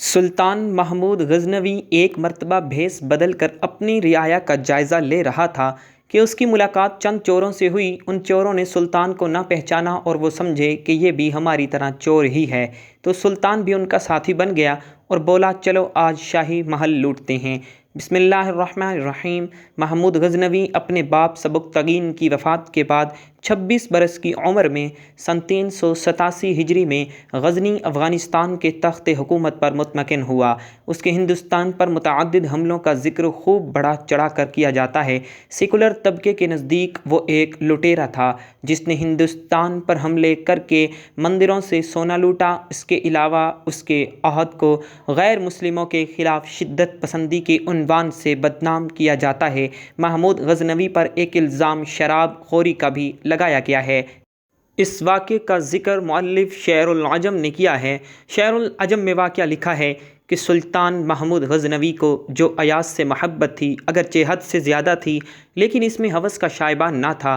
سلطان محمود غزنوی ایک مرتبہ بھیس بدل کر اپنی رعایا کا جائزہ لے رہا تھا کہ اس کی ملاقات چند چوروں سے ہوئی۔ ان چوروں نے سلطان کو نہ پہچانا اور وہ سمجھے کہ یہ بھی ہماری طرح چور ہی ہے، تو سلطان بھی ان کا ساتھی بن گیا اور بولا، چلو آج شاہی محل لوٹتے ہیں۔ بسم اللہ الرحمن الرحیم۔ محمود غزنوی اپنے باپ سبکتگین کی وفات کے بعد 26 برس کی عمر میں سن 387 ہجری میں غزنی افغانستان کے تخت حکومت پر مطمئن ہوا۔ اس کے ہندوستان پر متعدد حملوں کا ذکر خوب بڑھا چڑھا کر کیا جاتا ہے۔ سیکولر طبقے کے نزدیک وہ ایک لٹیرا تھا جس نے ہندوستان پر حملے کر کے مندروں سے سونا لوٹا۔ اس کے علاوہ اس کے عہد کو غیر مسلموں کے خلاف شدت پسندی کے عنوان سے بدنام کیا جاتا ہے۔ محمود غزنوی پر ایک الزام شراب خوری کا بھی لگایا گیا ہے۔ اس واقعے کا ذکر مؤلف شعر العجم نے کیا ہے۔ شعر العجم میں واقعہ لکھا ہے کہ سلطان محمود غزنوی کو جو ایاز سے محبت تھی، اگرچہ حد سے زیادہ تھی لیکن اس میں ہوس کا شائبہ نہ تھا۔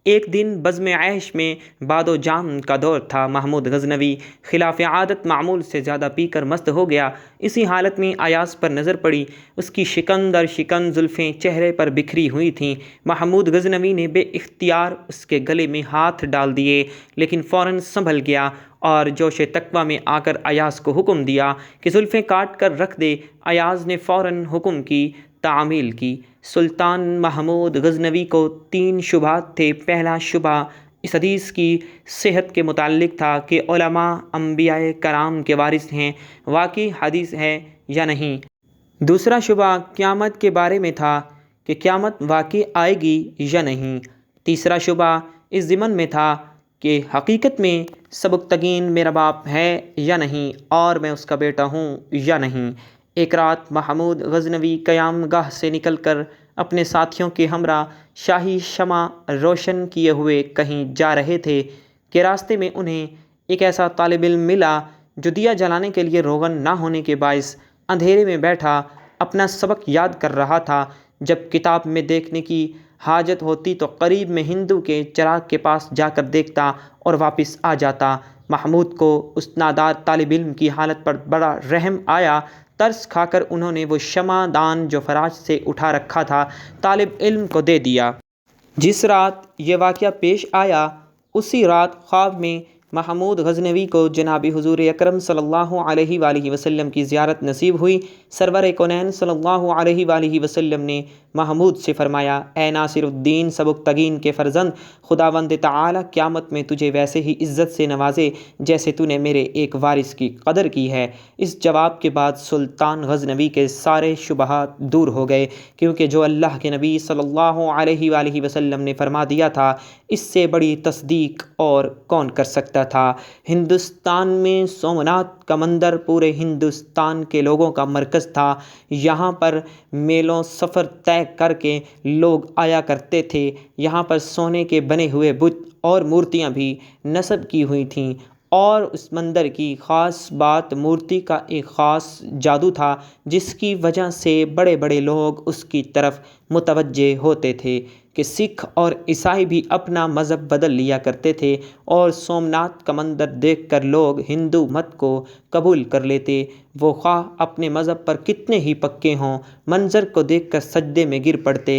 ایک دن بزم عیش میں باد و جام کا دور تھا۔ محمود غزنوی خلاف عادت معمول سے زیادہ پی کر مست ہو گیا۔ اسی حالت میں ایاز پر نظر پڑی۔ اس کی شکن در شکن زلفیں چہرے پر بکھری ہوئی تھیں۔ محمود غزنوی نے بے اختیار اس کے گلے میں ہاتھ ڈال دیے لیکن فوراً سنبھل گیا اور جوش تقویٰ میں آ کر ایاز کو حکم دیا کہ زلفیں کاٹ کر رکھ دے۔ ایاز نے فوراً حکم کی تعمیل کی۔ سلطان محمود غزنوی کو 3 شبہات تھے۔ پہلا شبہ اس حدیث کی صحت کے متعلق تھا کہ علماء انبیاء کرام کے وارث ہیں، واقعی حدیث ہے یا نہیں۔ دوسرا شبہ قیامت کے بارے میں تھا کہ قیامت واقعی آئے گی یا نہیں۔ تیسرا شبہ اس ضمن میں تھا کہ حقیقت میں سبکتگین میرا باپ ہے یا نہیں اور میں اس کا بیٹا ہوں یا نہیں۔ ایک رات محمود غزنوی قیام گاہ سے نکل کر اپنے ساتھیوں کے ہمراہ شاہی شمع روشن کیے ہوئے کہیں جا رہے تھے کہ راستے میں انہیں ایک ایسا طالب علم ملا جو دیا جلانے کے لیے روغن نہ ہونے کے باعث اندھیرے میں بیٹھا اپنا سبق یاد کر رہا تھا۔ جب کتاب میں دیکھنے کی حاجت ہوتی تو قریب میں ہندو کے چراغ کے پاس جا کر دیکھتا اور واپس آ جاتا۔ محمود کو اس نادار طالب علم کی حالت پر بڑا رحم آیا۔ ترس کھا کر انہوں نے وہ شمع دان جو فراش سے اٹھا رکھا تھا طالب علم کو دے دیا۔ جس رات یہ واقعہ پیش آیا اسی رات خواب میں محمود غزنوی کو جناب حضور اکرم صلی اللہ علیہ وآلہ وسلم کی زیارت نصیب ہوئی۔ سرور کونین صلی اللہ علیہ وآلہ وسلم نے محمود سے فرمایا، اے ناصر الدین سبکتگین کے فرزند، خداوند تعالی قیامت میں تجھے ویسے ہی عزت سے نوازے جیسے تو نے میرے ایک وارث کی قدر کی ہے۔ اس جواب کے بعد سلطان غزنوی کے سارے شبہات دور ہو گئے، کیونکہ جو اللہ کے نبی صلی اللہ علیہ وآلہ وسلم نے فرما دیا تھا اس سے بڑی تصدیق اور کون کر سکتا تھا۔ ہندوستان میں سومناتھ کا مندر پورے ہندوستان کے لوگوں کا مرکز تھا۔ یہاں پر میلوں سفر طے کر کے لوگ آیا کرتے تھے۔ یہاں پر سونے کے بنے ہوئے بت اور مورتیاں بھی نصب کی ہوئی تھیں، اور اس مندر کی خاص بات مورتی کا ایک خاص جادو تھا جس کی وجہ سے بڑے بڑے لوگ اس کی طرف متوجہ ہوتے تھے کہ سکھ اور عیسائی بھی اپنا مذہب بدل لیا کرتے تھے اور سومناتھ کا مندر دیکھ کر لوگ ہندو مت کو قبول کر لیتے، وہ خواہ اپنے مذہب پر کتنے ہی پکے ہوں۔ منظر کو دیکھ کر سجدے میں گر پڑتے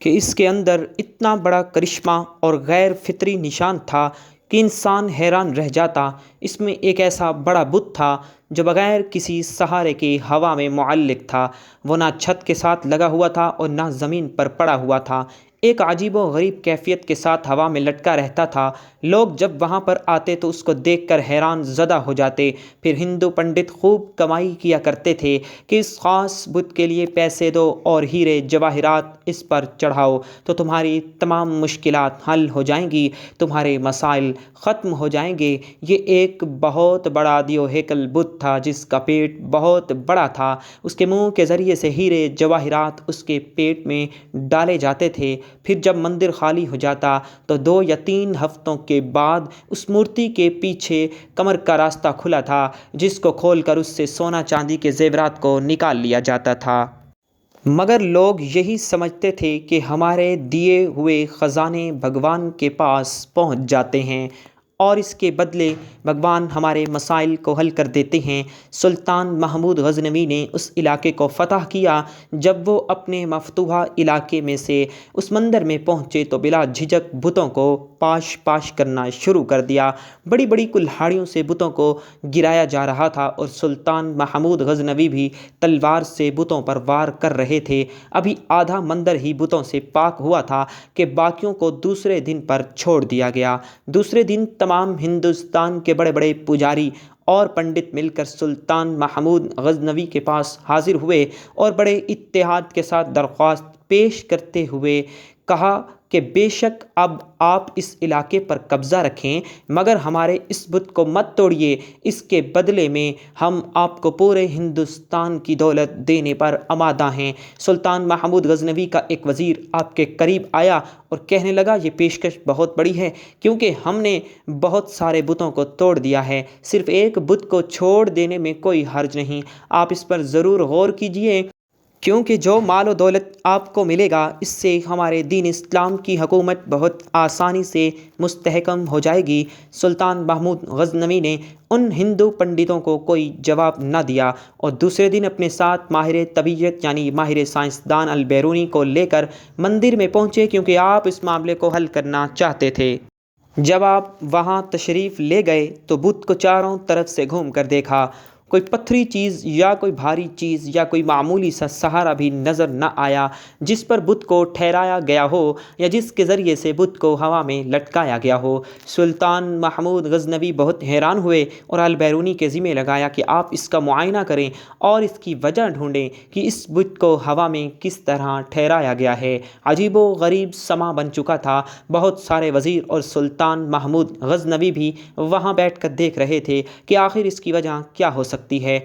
کہ اس کے اندر اتنا بڑا کرشمہ اور غیر فطری نشان تھا کہ انسان حیران رہ جاتا۔ اس میں ایک ایسا بڑا بت تھا جو بغیر کسی سہارے کے ہوا میں معلق تھا۔ وہ نہ چھت کے ساتھ لگا ہوا تھا اور نہ زمین پر پڑا ہوا تھا، ایک عجیب و غریب کیفیت کے ساتھ ہوا میں لٹکا رہتا تھا۔ لوگ جب وہاں پر آتے تو اس کو دیکھ کر حیران زدہ ہو جاتے۔ پھر ہندو پنڈت خوب کمائی کیا کرتے تھے کہ اس خاص بت کے لیے پیسے دو اور ہیرے جواہرات اس پر چڑھاؤ تو تمہاری تمام مشکلات حل ہو جائیں گی، تمہارے مسائل ختم ہو جائیں گے۔ یہ ایک بہت بڑا دیو ہیکل بت تھا جس کا پیٹ بہت بڑا تھا۔ اس کے منہ کے ذریعے سے ہیرے جواہرات اس کے پیٹ میں ڈالے جاتے تھے۔ پھر جب مندر خالی ہو جاتا تو 2 یا 3 ہفتوں کے بعد اس مورتی کے پیچھے کمر کا راستہ کھلا تھا جس کو کھول کر اس سے سونا چاندی کے زیورات کو نکال لیا جاتا تھا۔ مگر لوگ یہی سمجھتے تھے کہ ہمارے دیے ہوئے خزانے بھگوان کے پاس پہنچ جاتے ہیں اور اس کے بدلے بھگوان ہمارے مسائل کو حل کر دیتے ہیں۔ سلطان محمود غزنوی نے اس علاقے کو فتح کیا۔ جب وہ اپنے مفتوحہ علاقے میں سے اس مندر میں پہنچے تو بلا جھجک بتوں کو پاش پاش کرنا شروع کر دیا۔ بڑی بڑی کلہاڑیوں سے بتوں کو گرایا جا رہا تھا اور سلطان محمود غزنوی بھی تلوار سے بتوں پر وار کر رہے تھے۔ ابھی آدھا مندر ہی بتوں سے پاک ہوا تھا کہ باقیوں کو دوسرے دن پر چھوڑ دیا گیا۔ دوسرے دن تمام ہندوستان کے بڑے بڑے پجاری اور پنڈت مل کر سلطان محمود غزنوی کے پاس حاضر ہوئے اور بڑے اتحاد کے ساتھ درخواست پیش کرتے ہوئے کہا کہ بے شک اب آپ اس علاقے پر قبضہ رکھیں، مگر ہمارے اس بت کو مت توڑیے۔ اس کے بدلے میں ہم آپ کو پورے ہندوستان کی دولت دینے پر آمادہ ہیں۔ سلطان محمود غزنوی کا ایک وزیر آپ کے قریب آیا اور کہنے لگا، یہ پیشکش بہت بڑی ہے، کیونکہ ہم نے بہت سارے بتوں کو توڑ دیا ہے، صرف ایک بت کو چھوڑ دینے میں کوئی حرج نہیں۔ آپ اس پر ضرور غور کیجئے، کیونکہ جو مال و دولت آپ کو ملے گا اس سے ہمارے دین اسلام کی حکومت بہت آسانی سے مستحکم ہو جائے گی۔ سلطان محمود غزنوی نے ان ہندو پنڈتوں کو کوئی جواب نہ دیا اور دوسرے دن اپنے ساتھ ماہر طبیعت یعنی ماہر سائنسدان البیرونی کو لے کر مندر میں پہنچے، کیونکہ آپ اس معاملے کو حل کرنا چاہتے تھے۔ جب آپ وہاں تشریف لے گئے تو بت کو چاروں طرف سے گھوم کر دیکھا، کوئی پتھری چیز یا کوئی بھاری چیز یا کوئی معمولی سا سہارا بھی نظر نہ آیا جس پر بت کو ٹھہرایا گیا ہو یا جس کے ذریعے سے بت کو ہوا میں لٹکایا گیا ہو۔ سلطان محمود غزنوی بہت حیران ہوئے اور البیرونی کے ذمہ لگایا کہ آپ اس کا معائنہ کریں اور اس کی وجہ ڈھونڈیں کہ اس بت کو ہوا میں کس طرح ٹھہرایا گیا ہے۔ عجیب و غریب سما بن چکا تھا۔ بہت سارے وزیر اور سلطان محمود غزنوی بھی وہاں بیٹھ کر دیکھ رہے تھے کہ آخر اس کی وجہ کیا ہو سکتی ہے۔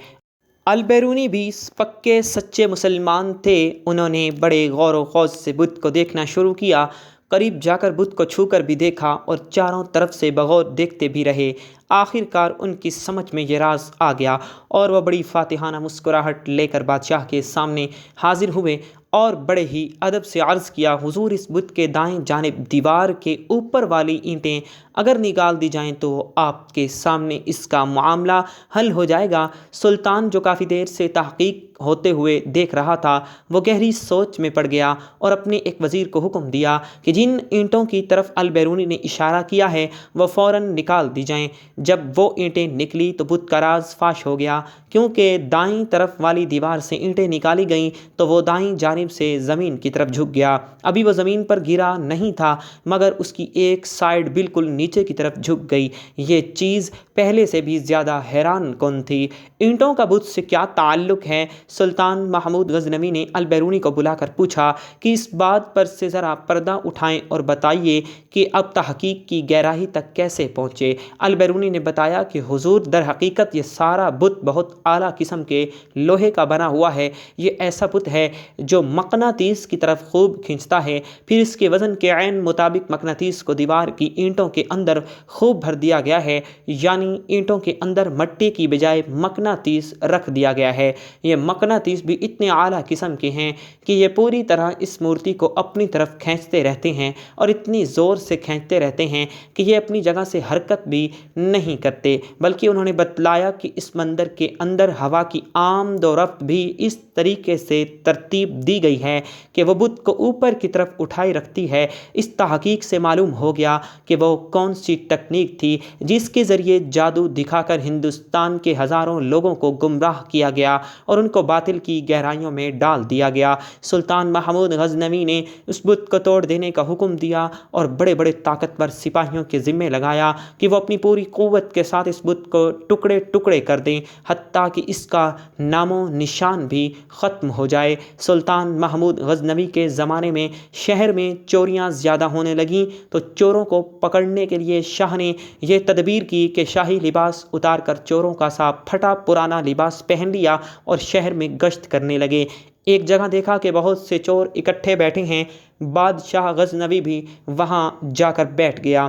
البیرونی بھی پکے سچے مسلمان تھے۔ انہوں نے بڑے غور و خوض سے بت کو دیکھنا شروع کیا۔ قریب جا کر بت کو چھو کر بھی دیکھا اور چاروں طرف سے بغور دیکھتے بھی رہے۔ آخر کار ان کی سمجھ میں یہ راز آ گیا اور وہ بڑی فاتحانہ مسکراہٹ لے کر بادشاہ کے سامنے حاضر ہوئے اور بڑے ہی ادب سے عرض کیا، حضور اس بت کے دائیں جانب دیوار کے اوپر والی اینٹیں اگر نکال دی جائیں تو آپ کے سامنے اس کا معاملہ حل ہو جائے گا۔ سلطان جو کافی دیر سے تحقیق ہوتے ہوئے دیکھ رہا تھا وہ گہری سوچ میں پڑ گیا اور اپنے ایک وزیر کو حکم دیا کہ جن اینٹوں کی طرف البیرونی نے اشارہ کیا ہے وہ فوراً نکال دی جائیں۔ جب وہ اینٹیں نکلی تو بت کا راز فاش ہو گیا، کیونکہ دائیں طرف والی دیوار سے اینٹیں نکالی گئیں تو وہ دائیں جانب سے زمین کی طرف جھک گیا۔ ابھی وہ زمین پر گرا نہیں تھا مگر اس کی ایک سائیڈ بالکل نیچے کی طرف جھک گئی۔ یہ چیز پہلے سے بھی زیادہ حیران کن تھی۔ اینٹوں کا بت سے کیا تعلق ہے؟ سلطان محمود غزنوی نے البیرونی کو بلا کر پوچھا کہ اس بات پر سے ذرا پردہ اٹھائیں اور بتائیے کہ اب تحقیق کی گہرائی تک کیسے پہنچے۔ البیرونی نے بتایا کہ حضور در حقیقت یہ سارا بت بہت اعلیٰ قسم کے لوہے کا بنا ہوا ہے۔ یہ ایسا بت ہے جو مقناطیس کی طرف خوب کھنچتا ہے، پھر اس کے وزن کے عین مطابق مقناطیس کو دیوار کی اینٹوں کے اندر خوب بھر دیا گیا ہے، یعنی اینٹوں کے اندر مٹی کی بجائے مقناطیس رکھ دیا گیا ہے۔ یہ مقناطیس بھی اتنے اعلیٰ قسم کے ہیں کہ یہ پوری طرح اس مورتی کو اپنی طرف کھینچتے رہتے ہیں اور اتنی زور سے کھینچتے رہتے ہیں کہ یہ اپنی جگہ سے حرکت بھی نہیں کرتے، بلکہ انہوں نے بتلایا کہ اس مندر کے اندر ہوا کی آمد و رفت بھی اس طریقے سے ترتیب دی گئی ہے کہ وہ بت کو اوپر کی طرف اٹھائی رکھتی ہے۔ اس تحقیق سے معلوم ہو گیا کہ وہ کون سی تکنیک تھی جس کے ذریعے جادو دکھا کر ہندوستان کے ہزاروں لوگوں کو گمراہ کیا گیا اور ان کو باطل کی گہرائیوں میں ڈال دیا گیا۔ سلطان محمود غزنوی نے اس بت کو توڑ دینے کا حکم دیا اور بڑے بڑے طاقتور سپاہیوں کے ذمہ لگایا کہ وہ اپنی پوری قوت کے ساتھ اس بت کو ٹکڑے ٹکڑے کر دیں، حتیٰ کہ اس کا نام و نشان بھی ختم ہو جائے۔ سلطان محمود غزنوی کے زمانے میں شہر میں چوریاں زیادہ ہونے لگیں تو چوروں کو پکڑنے کے لیے شاہ نے یہ تدبیر کی کہ شاہی لباس اتار کر چوروں کا سا پھٹا پرانا لباس پہن لیا اور شہر میں گشت کرنے لگے۔ ایک جگہ دیکھا کہ بہت سے چور اکٹھے بیٹھے ہیں، بادشاہ غزنوی بھی وہاں جا کر بیٹھ گیا۔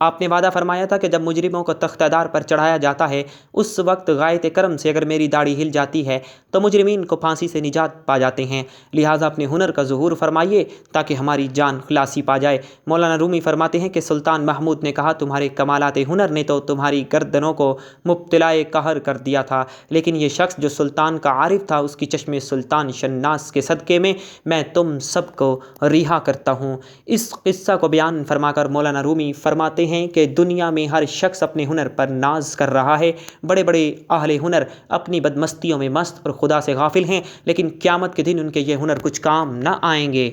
آپ نے وعدہ فرمایا تھا کہ جب مجرموں کو تختہ دار پر چڑھایا جاتا ہے اس وقت غایت کرم سے اگر میری داڑھی ہل جاتی ہے تو مجرمین کو پھانسی سے نجات پا جاتے ہیں، لہٰذا اپنے ہنر کا ظہور فرمائیے تاکہ ہماری جان خلاصی پا جائے۔ مولانا رومی فرماتے ہیں کہ سلطان محمود نے کہا تمہارے کمالات ہنر نے تو تمہاری گردنوں کو مبتلائے قہر کر دیا تھا، لیکن یہ شخص جو سلطان کا عارف تھا اس کی چشم سلطان شناس کے صدقے میں تم سب کو رہا کرتا ہوں۔ اس قصہ کو بیان فرما کر مولانا رومی فرماتے ہیں کہ دنیا میں ہر شخص اپنے ہنر پر ناز کر رہا ہے، بڑے بڑے اہل ہنر اپنی بدمستیوں میں مست اور خدا سے غافل ہیں، لیکن قیامت کے دن ان کے یہ ہنر کچھ کام نہ آئیں گے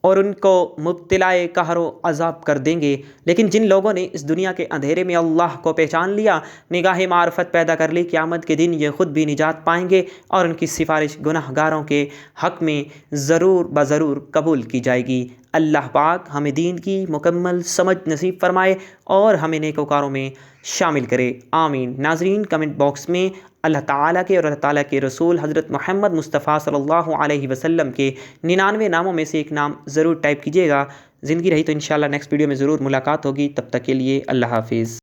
اور ان کو مبتلائے قہر و عذاب کر دیں گے۔ لیکن جن لوگوں نے اس دنیا کے اندھیرے میں اللہ کو پہچان لیا، نگاہ معرفت پیدا کر لی، قیامت کے دن یہ خود بھی نجات پائیں گے اور ان کی سفارش گناہ گاروں کے حق میں ضرور بضرور قبول کی جائے گی۔ اللہ پاک ہمیں دین کی مکمل سمجھ نصیب فرمائے اور ہمیں نیکوکاروں میں شامل کرے، آمین۔ ناظرین، کمنٹ باکس میں اللہ تعالیٰ کے اور اللہ تعالیٰ کے رسول حضرت محمد مصطفیٰ صلی اللہ علیہ وسلم کے 99 ناموں میں سے ایک نام ضرور ٹائپ کیجیے گا۔ زندگی رہی تو انشاءاللہ نیکسٹ ویڈیو میں ضرور ملاقات ہوگی، تب تک کے لیے اللہ حافظ۔